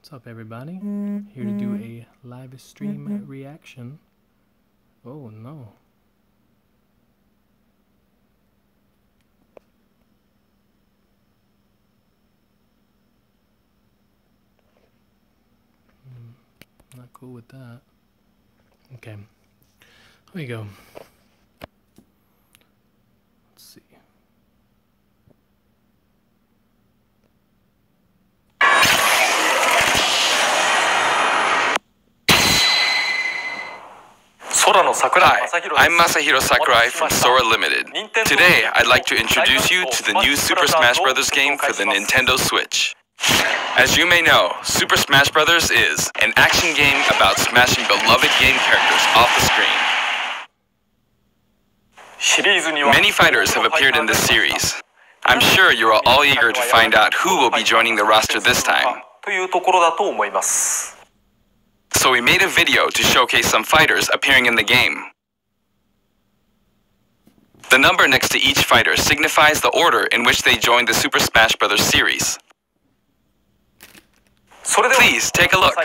What's up, everybody? Here to do a live stream reaction. Oh no. Not cool with that. Okay. Here we go. Let's see. Hi, I'm Masahiro Sakurai from Sora Limited. Today, I'd like to introduce you to the new Super Smash Bros. Game for the Nintendo Switch. As you may know, Super Smash Bros. Is an action game about smashing beloved game characters off the screen. Many fighters have appeared in this series. I'm sure you are all eager to find out who will be joining the roster this time. So we made a video to showcase some fighters appearing in the game. The number next to each fighter signifies the order in which they joined the Super Smash Bros. Series. Please take a look.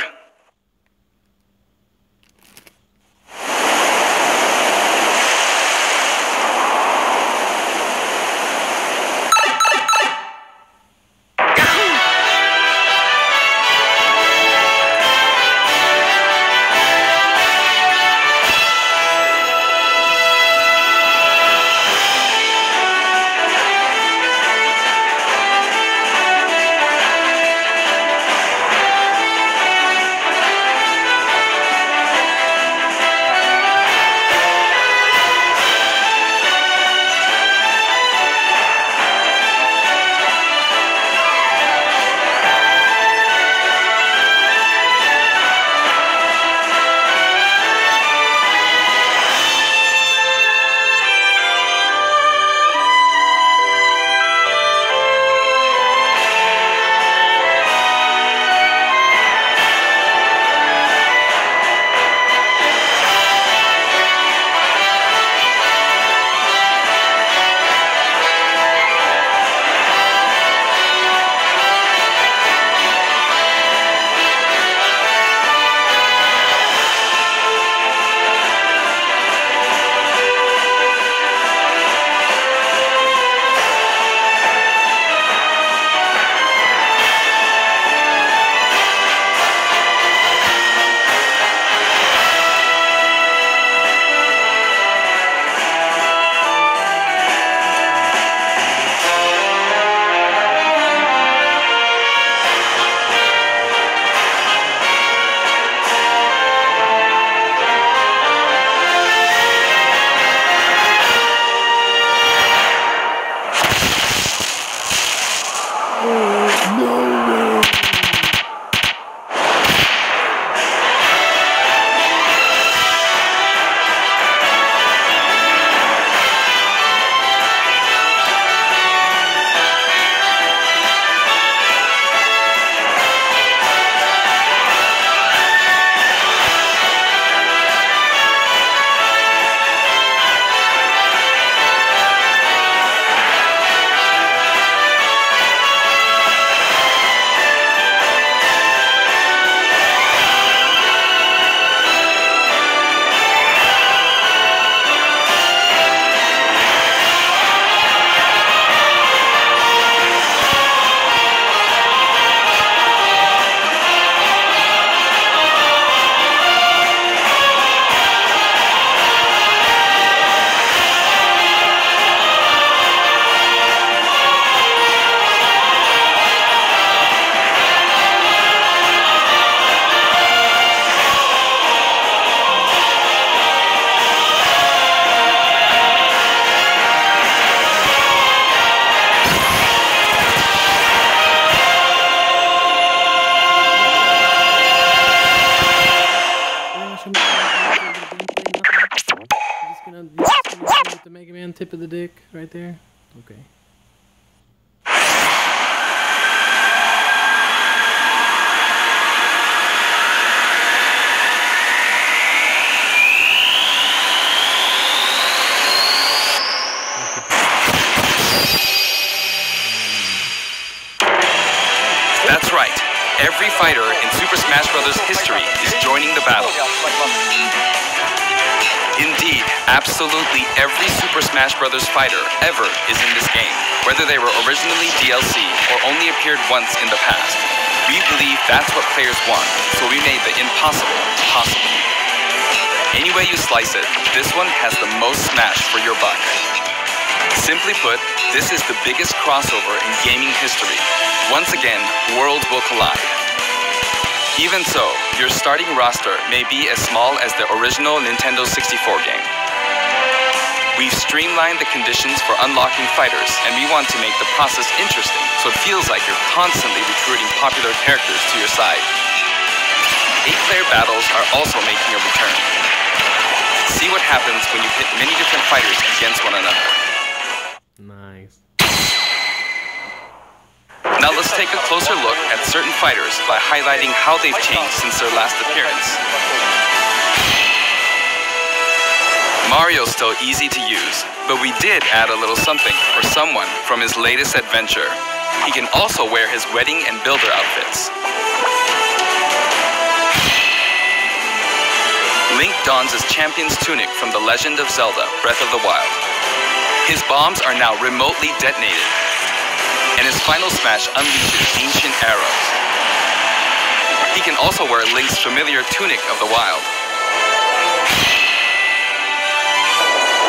With the Mega Man tip of the dick right there. Okay. That's right. every fighter in Super Smash Bros. History is joining the battle. Indeed, absolutely every Super Smash Bros. Fighter ever is in this game, whether they were originally DLC or only appeared once in the past. We believe that's what players want, so we made the impossible possible. Any way you slice it, this one has the most Smash for your buck. Simply put, this is the biggest crossover in gaming history. Once again, worlds will collide. Even so, your starting roster may be as small as the original Nintendo 64 game. We've streamlined the conditions for unlocking fighters, and we want to make the process interesting, so it feels like you're constantly recruiting popular characters to your side. 8-player battles are also making a return. See what happens when you pit many different fighters against one another. Nice. Now let's take a closer look at certain fighters by highlighting how they've changed since their last appearance. Mario's still easy to use, but we did add a little something for someone from his latest adventure. He can also wear his wedding and builder outfits. Link dons his champion's tunic from The Legend of Zelda: Breath of the Wild. His bombs are now remotely detonated, and his final smash unleashes ancient arrows. He can also wear Link's familiar Tunic of the Wild.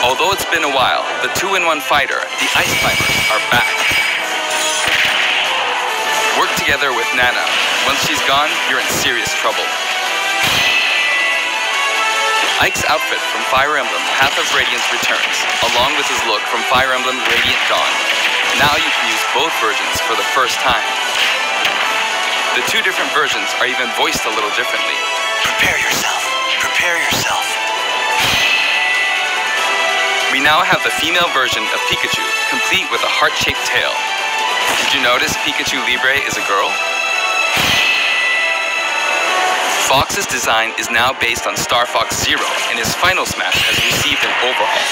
Although it's been a while, the 2-in-1 fighter, the Ice Climbers, are back. Work together with Nana. Once she's gone, you're in serious trouble. Ike's outfit from Fire Emblem Path of Radiance returns, along with his look from Fire Emblem Radiant Dawn. Now you can use both versions for the first time. The two different versions are even voiced a little differently. Prepare yourself. Prepare yourself. We now have the female version of Pikachu, complete with a heart-shaped tail. Did you notice Pikachu Libre is a girl? Fox's design is now based on Star Fox Zero, and his final smash has received an overhaul.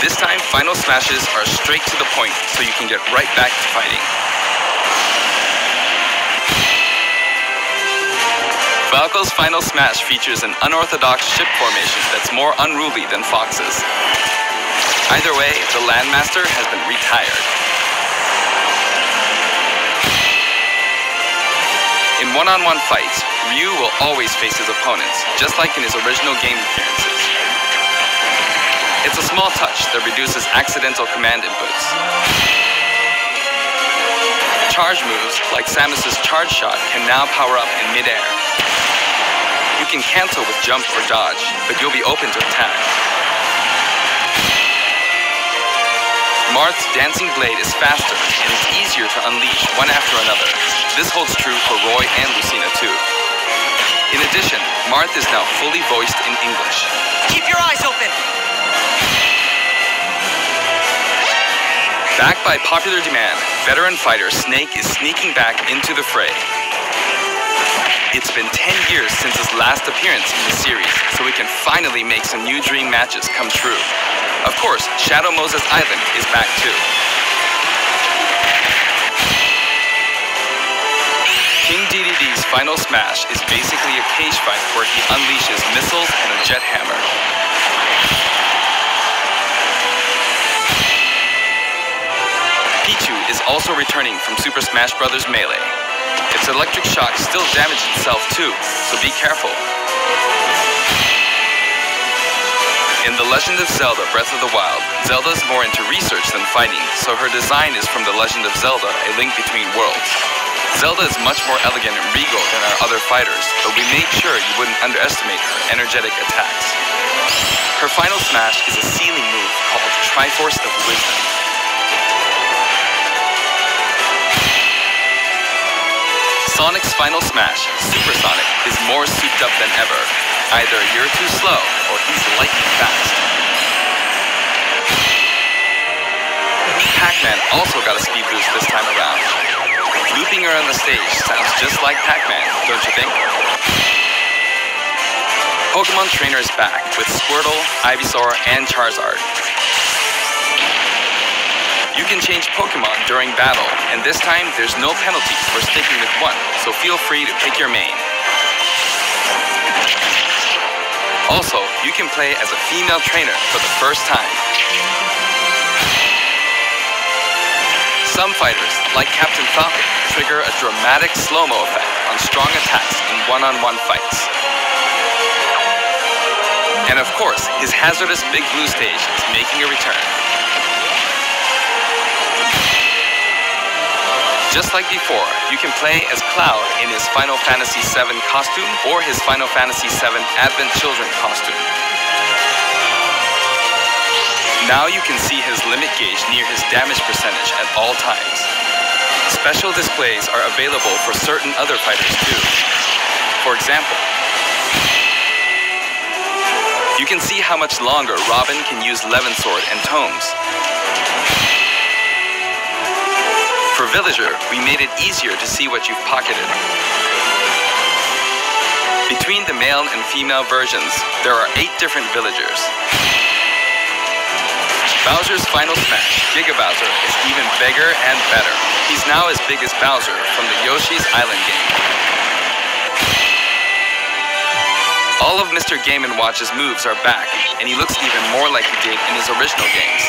This time, final smashes are straight to the point, so you can get right back to fighting. Falco's final smash features an unorthodox ship formation that's more unruly than Fox's. Either way, the Landmaster has been retired. In one-on-one fights, Ryu will always face his opponents, just like in his original game appearances. It's a small touch that reduces accidental command inputs. Charge moves, like Samus's charge shot, can now power up in mid-air. You can cancel with jump or dodge, but you'll be open to attack. Marth's Dancing Blade is faster, and it's easier to unleash one after another. This holds true for Roy and Lucina too. In addition, Marth is now fully voiced in English. Keep your eyes open! Backed by popular demand, veteran fighter Snake is sneaking back into the fray. It's been 10 years since his last appearance in the series, so we can finally make some new dream matches come true. Of course, Shadow Moses Island is back too. King DDD's final smash is basically a cage fight where he unleashes missiles and a jet hammer. Pichu is also returning from Super Smash Bros. Melee. Its electric shock still damaged itself too, so be careful. In The Legend of Zelda: Breath of the Wild, Zelda's more into research than fighting, so her design is from The Legend of Zelda: A Link Between Worlds. Zelda is much more elegant and regal than our other fighters, but we made sure you wouldn't underestimate her energetic attacks. Her final smash is a ceiling move called Triforce of Wisdom. Sonic's final smash, Super Sonic, is more souped up than ever. Either you're too slow, or he's lightning fast. Pac-Man also got a speed boost this time around. Looping around the stage sounds just like Pac-Man, don't you think? Pokemon Trainer is back with Squirtle, Ivysaur, and Charizard. You can change Pokemon during battle, and this time there's no penalty for sticking with one, so feel free to pick your main. Also, you can play as a female trainer for the first time. Some fighters, like Captain Falcon, trigger a dramatic slow-mo effect on strong attacks in one-on-one fights. And of course, his hazardous Big Blue stage is making a return. Just like before, you can play as Cloud in his Final Fantasy VII costume or his Final Fantasy VII Advent Children costume. Now you can see his limit gauge near his damage percentage at all times. Special displays are available for certain other fighters too. For example, you can see how much longer Robin can use Levin Sword and Tomes. For Villager, we made it easier to see what you've pocketed. Between the male and female versions, there are 8 different villagers. Bowser's Final Smash, Giga Bowser, is even bigger and better. He's now as big as Bowser from the Yoshi's Island game. All of Mr. Game & Watch's moves are back, and he looks even more like he did in his original games.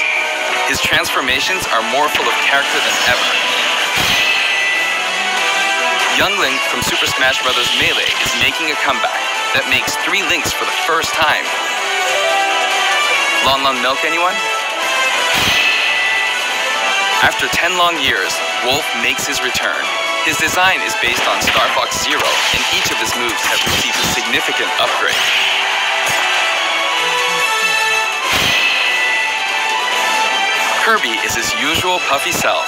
His transformations are more full of character than ever. Young Link from Super Smash Bros. Melee is making a comeback that makes 3 Links for the first time. Lon Lon Milk, anyone? After 10 long years, Wolf makes his return. His design is based on Star Fox Zero, and each of his moves have received a significant upgrade. Kirby is his usual puffy self,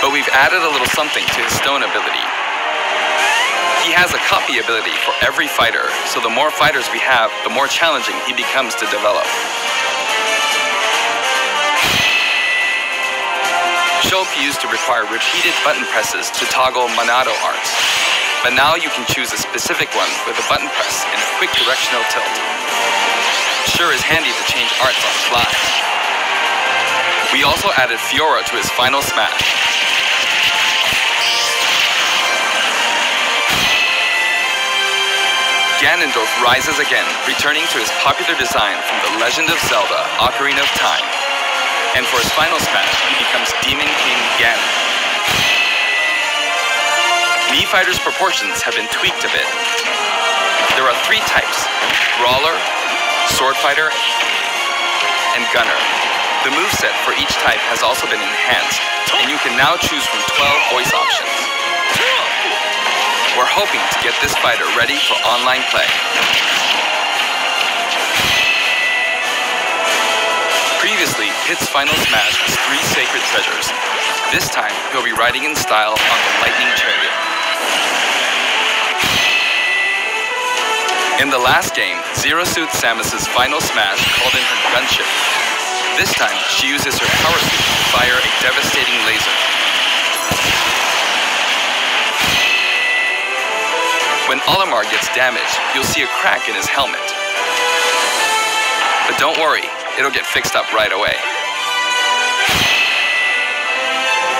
but we've added a little something to his stone ability. He has a copy ability for every fighter, so the more fighters we have, the more challenging he becomes to develop. Shulk used to require repeated button presses to toggle Monado arts, but now you can choose a specific one with a button press and a quick directional tilt. Sure is handy to change arts on the fly. We also added Fiora to his Final Smash. Ganondorf rises again, returning to his popular design from The Legend of Zelda: Ocarina of Time. And for his Final Smash, he becomes Demon King Ganon. Mii Fighter's proportions have been tweaked a bit. There are 3 types: Brawler, Sword Fighter, and Gunner. The moveset for each type has also been enhanced, and you can now choose from 12 voice options. We're hoping to get this fighter ready for online play. Previously, Pit's Final Smash was 3 sacred treasures. This time, he'll be riding in style on the Lightning Chariot. In the last game, Zero Suit Samus's Final Smash called in her gunship. This time, she uses her power suit to fire a devastating laser. When Olimar gets damaged, you'll see a crack in his helmet. But don't worry, it'll get fixed up right away.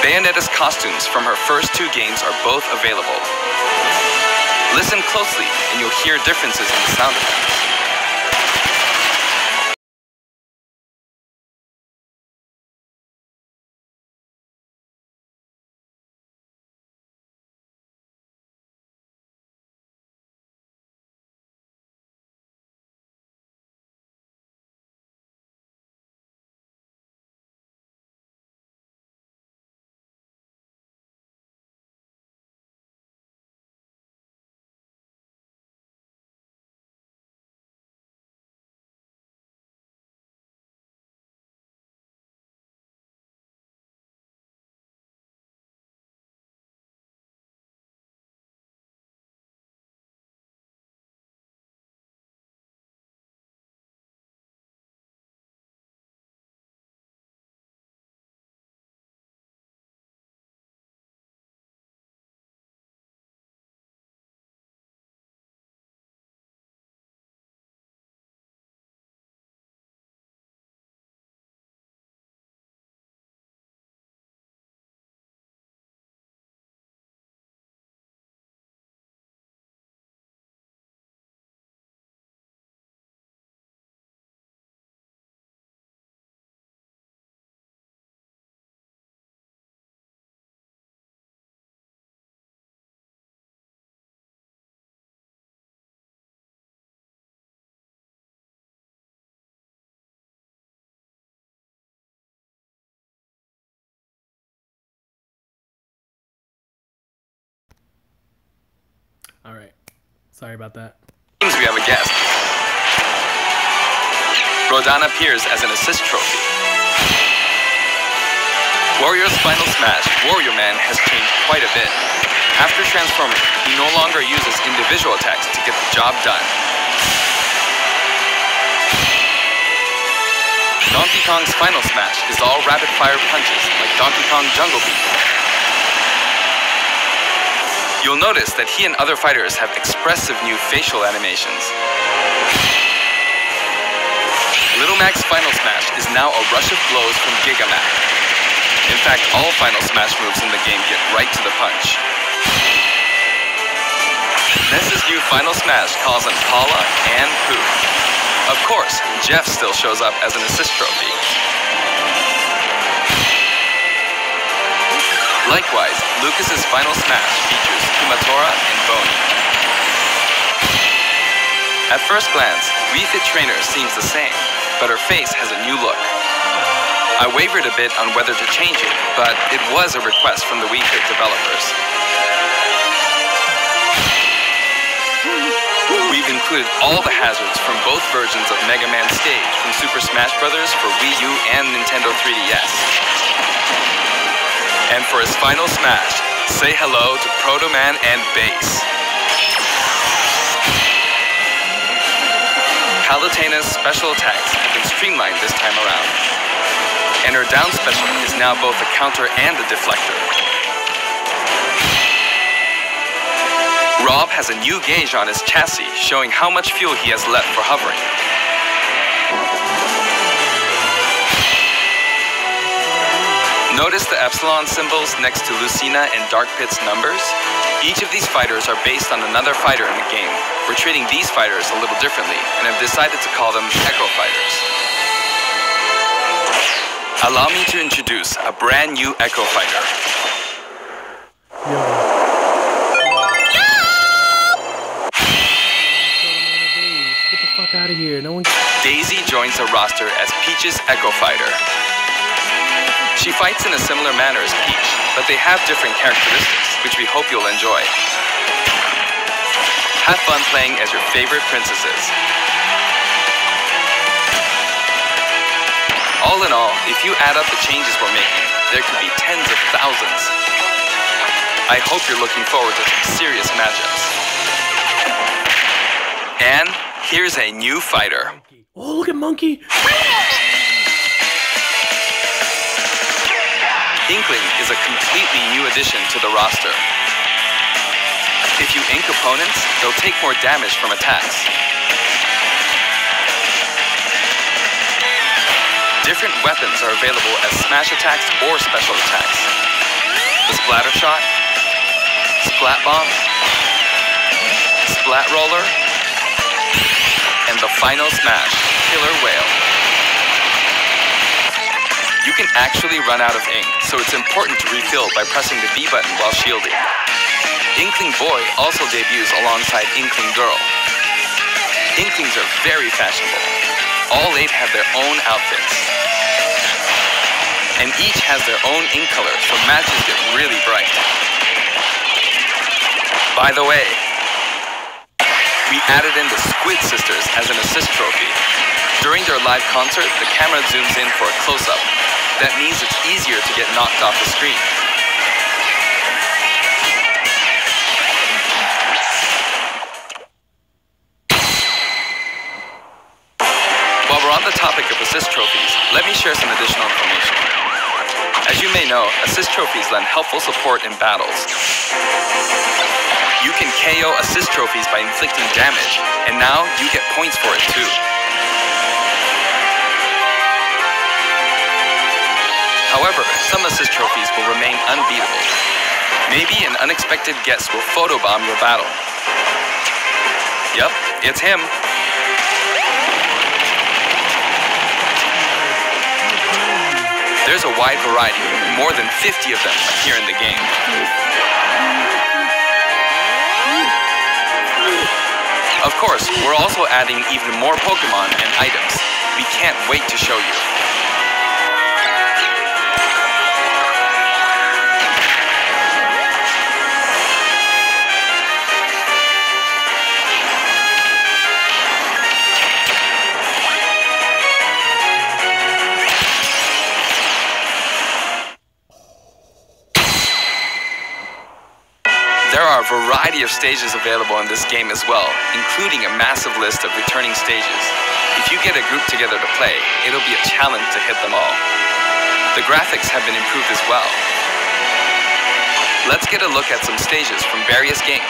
Bayonetta's costumes from her first 2 games are both available. Listen closely and you'll hear differences in the sound effects. Alright. Sorry about that. Seems we have a guest. Rodan appears as an assist trophy. Warrior's final smash, Warrior Man, has changed quite a bit. After transforming, he no longer uses individual attacks to get the job done. Donkey Kong's final smash is all rapid-fire punches, like Donkey Kong Jungle Beat. You'll notice that he and other fighters have expressive new facial animations. Little Mac's final smash is now a rush of blows from Giga Mac. In fact, all final smash moves in the game get right to the punch. Ness's new final smash calls on Paula and Pooh. Of course, Jeff still shows up as an assist trophy. Likewise, Lucas's final smash features Kumatora and Boney. At first glance, Wii Fit Trainer seems the same, but her face has a new look. I wavered a bit on whether to change it, but it was a request from the Wii Fit developers. We've included all the hazards from both versions of Mega Man Stage from Super Smash Bros. For Wii U and Nintendo 3DS. And for his final smash, say hello to Proto Man and Bass. Palutena's special attacks have been streamlined this time around. And her down special is now both a counter and a deflector. Rob has a new gauge on his chassis, showing how much fuel he has left for hovering. Notice the epsilon symbols next to Lucina and Dark Pit's numbers? Each of these fighters are based on another fighter in the game. We're treating these fighters a little differently and have decided to call them Echo Fighters. Allow me to introduce a brand new Echo Fighter. Get the fuck out of here. No one. Daisy joins the roster as Peach's Echo Fighter. She fights in a similar manner as Peach, but they have different characteristics, which we hope you'll enjoy. Have fun playing as your favorite princesses. All in all, if you add up the changes we're making, there could be tens of thousands. I hope you're looking forward to some serious matchups. And here's a new fighter. Oh, look at Monkey! Inkling is a completely new addition to the roster. If you ink opponents, they'll take more damage from attacks. Different weapons are available as smash attacks or special attacks. The Splatter Shot, Splat Bomb, Splat Roller, and the final smash, Killer Whale. You can actually run out of ink, so it's important to refill by pressing the B button while shielding. Inkling Boy also debuts alongside Inkling Girl. Inklings are very fashionable. All 8 have their own outfits. And each has their own ink color, so matches get really bright. By the way, we added in the Squid Sisters as an assist trophy. During their live concert, the camera zooms in for a close-up. That means it's easier to get knocked off the screen. While we're on the topic of assist trophies, let me share some additional information. As you may know, assist trophies lend helpful support in battles. You can KO assist trophies by inflicting damage, and now you get points for it too. However, some assist trophies will remain unbeatable. Maybe an unexpected guest will photobomb your battle. Yup, it's him. There's a wide variety, more than 50 of them appear in the game. Of course, we're also adding even more Pokemon and items. We can't wait to show you. There are a variety of stages available in this game as well, including a massive list of returning stages. If you get a group together to play, it'll be a challenge to hit them all. The graphics have been improved as well. Let's get a look at some stages from various games.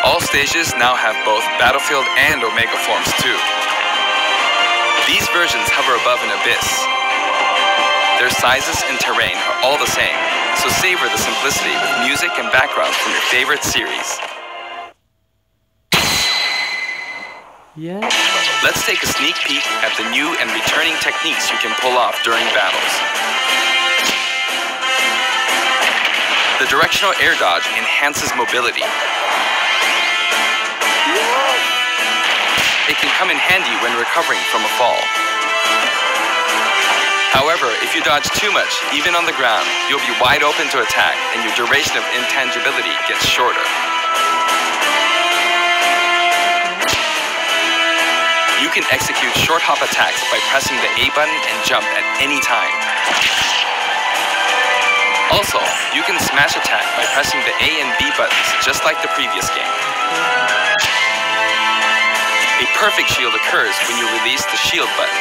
All stages now have both Battlefield and Omega forms too. These versions hover above an abyss. Their sizes and terrain are all the same, so savor the simplicity with music and backgrounds from your favorite series. Yeah. Let's take a sneak peek at the new and returning techniques you can pull off during battles. The directional air dodge enhances mobility. It can come in handy when recovering from a fall. However, if you dodge too much, even on the ground, you'll be wide open to attack and your duration of intangibility gets shorter. You can execute short hop attacks by pressing the A button and jump at any time. Also, you can smash attack by pressing the A and B buttons just like the previous game. A perfect shield occurs when you release the shield button.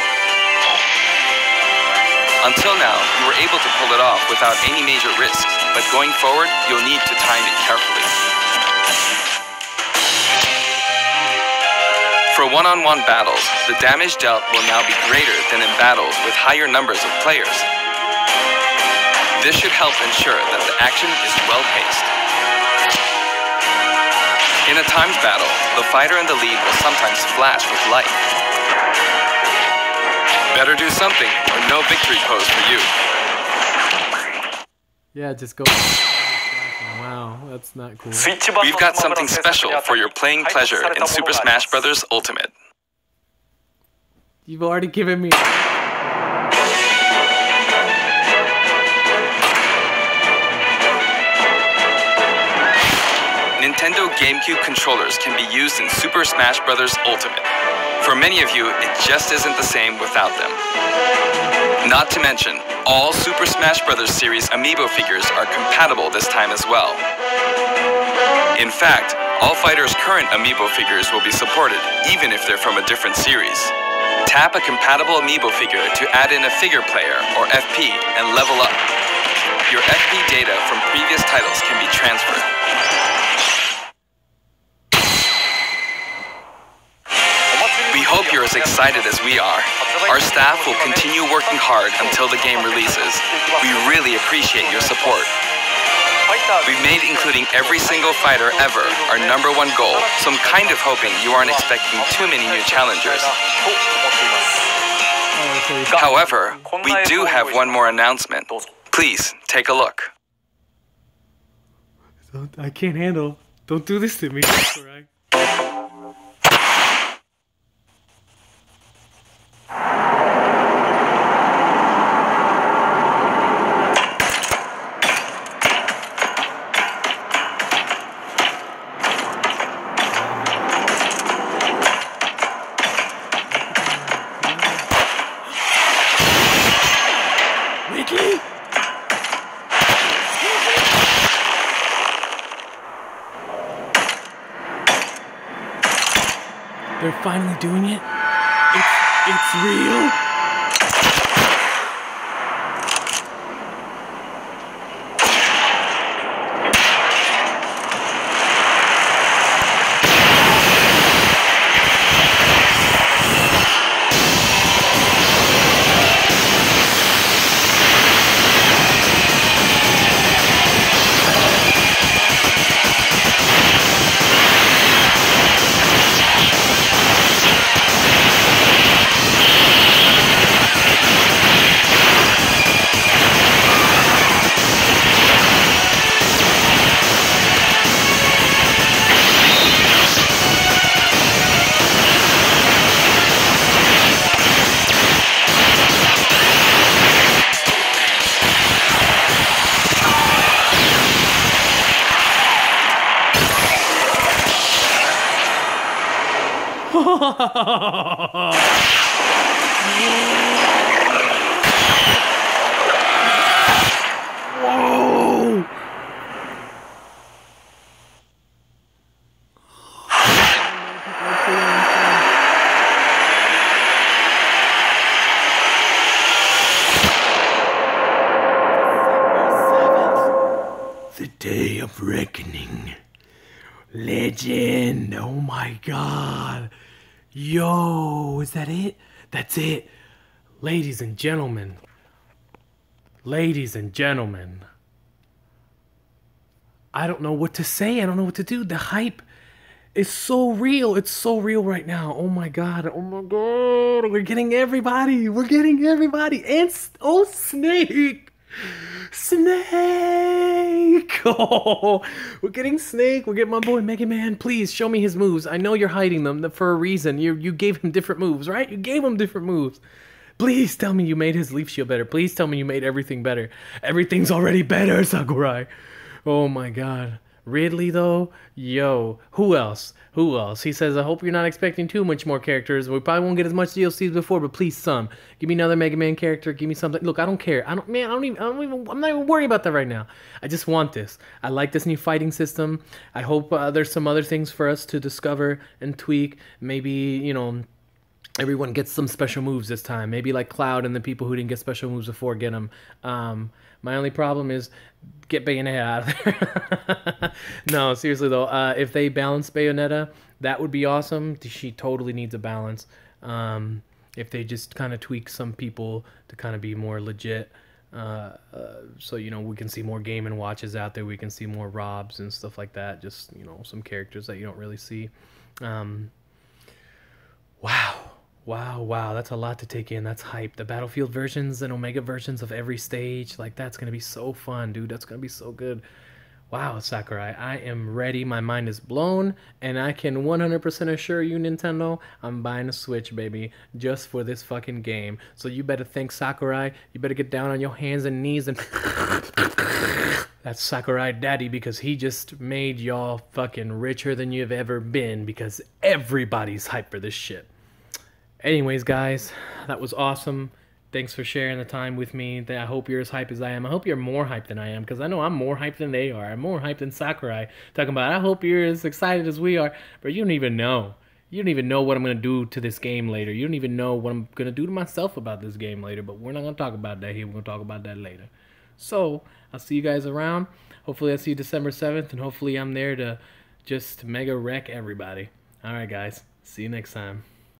Until now, you were able to pull it off without any major risks, but going forward, you'll need to time it carefully. For one-on-one battles, the damage dealt will now be greater than in battles with higher numbers of players. This should help ensure that the action is well-paced. In a timed battle, the fighter in the lead will sometimes flash with light. Better do something, or no victory pose for you. Yeah, just go. Wow, that's not cool. We've got something special for your playing pleasure in Super Smash Bros. Ultimate. You've already given me... Nintendo GameCube controllers can be used in Super Smash Bros. Ultimate. For many of you, it just isn't the same without them. Not to mention, all Super Smash Bros. Series amiibo figures are compatible this time as well. In fact, all fighters' current amiibo figures will be supported, even if they're from a different series. Tap a compatible amiibo figure to add in a figure player, or FP, and level up. Your FP data from previous titles can be transferred. We hope you're as excited as we are. Our staff will continue working hard until the game releases. We really appreciate your support. We've made including every single fighter ever our #1 goal, so I'm kind of hoping you aren't expecting too many new challengers. However, we do have one more announcement. Please, take a look. I can't handle. Don't do this to me. Alright. They're finally doing it. It's real. Whoa! The day of reckoning. Legend. Oh my god. Yo, is that it? That's it. Ladies and gentlemen. Ladies and gentlemen. I don't know what to say. I don't know what to do. The hype is so real. It's so real right now. Oh my god. Oh my god. We're getting everybody. We're getting everybody. And oh, Snake. Snake! Oh, we're getting Snake. We're getting my boy Mega Man. Please show me his moves. I know you're hiding them for a reason. You gave him different moves, right? You gave him different moves. Please tell me you made his leaf shield better. Please tell me you made everything better. Everything's already better, Sakurai. Oh my god. Ridley though? Yo. Who else? Who else? He says, I hope you're not expecting too much more characters. We probably won't get as much DLC as before, but please some. Give me another Mega Man character. Give me something. Look, I don't care. I'm not even worried about that right now. I just want this. I like this new fighting system. I hope there's some other things for us to discover and tweak. Maybe, you know, everyone gets some special moves this time. Maybe like Cloud and the people who didn't get special moves before get them. My only problem is get Bayonetta out of there. No, seriously though, if they balance Bayonetta, that would be awesome. She totally needs a balance. If they just kind of tweak some people to kind of be more legit. So, you know, we can see more Game & Watches out there. We can see more Robs and stuff like that. Just, you know, some characters that you don't really see. Wow, that's a lot to take in. That's hype. The Battlefield versions and Omega versions of every stage, like, that's going to be so fun, dude. That's going to be so good. Wow, Sakurai, I am ready. My mind is blown, and I can 100% assure you, Nintendo, I'm buying a Switch, baby, just for this fucking game. So you better thank Sakurai. You better get down on your hands and knees and... That's Sakurai Daddy, because he just made y'all fucking richer than you've ever been, because everybody's hyped for this shit. Anyways, guys, that was awesome. Thanks for sharing the time with me. I hope you're as hyped as I am. I hope you're more hyped than I am, because I know I'm more hyped than they are. I'm more hyped than Sakurai. Talking about, I hope you're as excited as we are. But you don't even know. You don't even know what I'm going to do to this game later. You don't even know what I'm going to do to myself about this game later. But we're not going to talk about that here. We're going to talk about that later. So, I'll see you guys around. Hopefully I'll see you December 7th. And hopefully I'm there to just mega wreck everybody. Alright, guys. See you next time.